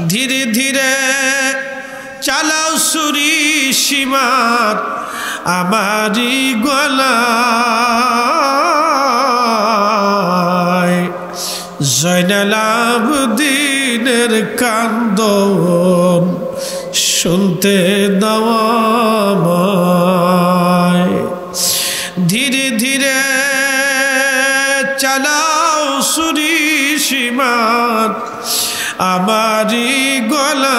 ধীরে ধীরে চালাও ছুরি সীমার আমারি গলায় জয়নাল আবেদিনের কান্দন শুনতে দাও আমায় ধীরে ধীরে চালাও ছুরি সীমার আমারি গলায়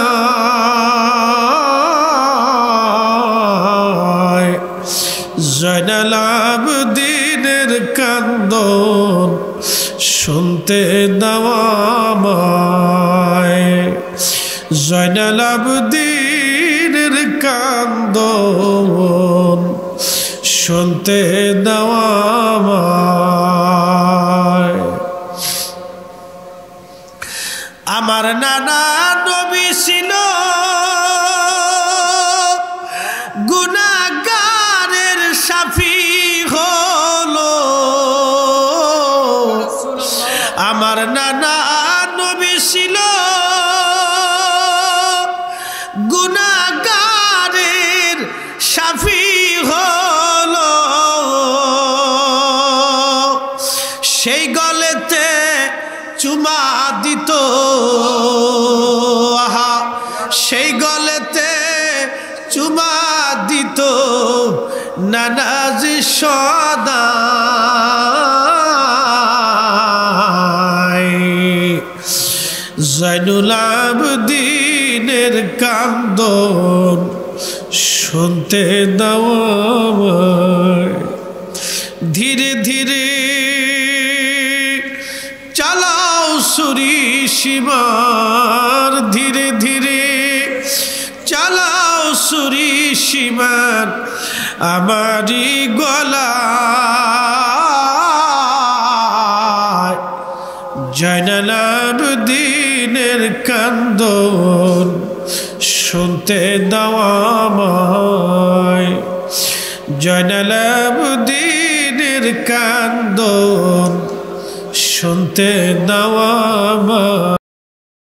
জয়নাল আবেদিনের কান্দন শুনতে দাও আমায় জয়নাল আবেদিনের কান্দন শুনতে দাও আমায় আমার নানা নবী ছিল গুনাহগারের শাফি হলো আমার নানা নবী ছিল গুনাহগারের শাফি হলো সেই গলেতে চুমা দিত আহা সেই গলেতে চুমা দিত নানাজি সদাই জয়নুল আবেদিনের কান্দন শুনতে দাও আমায় ধীরে ধীরে চালাও ছুরি সীমার ধীরে ধীরে চালাও ছুরি সীমার আমারি গলায় জয়নাল আবেদিনের কান্দন শুনতে দাও আমায় জয়নাল আবেদিনের কান্দন শুনতে দাও আমায়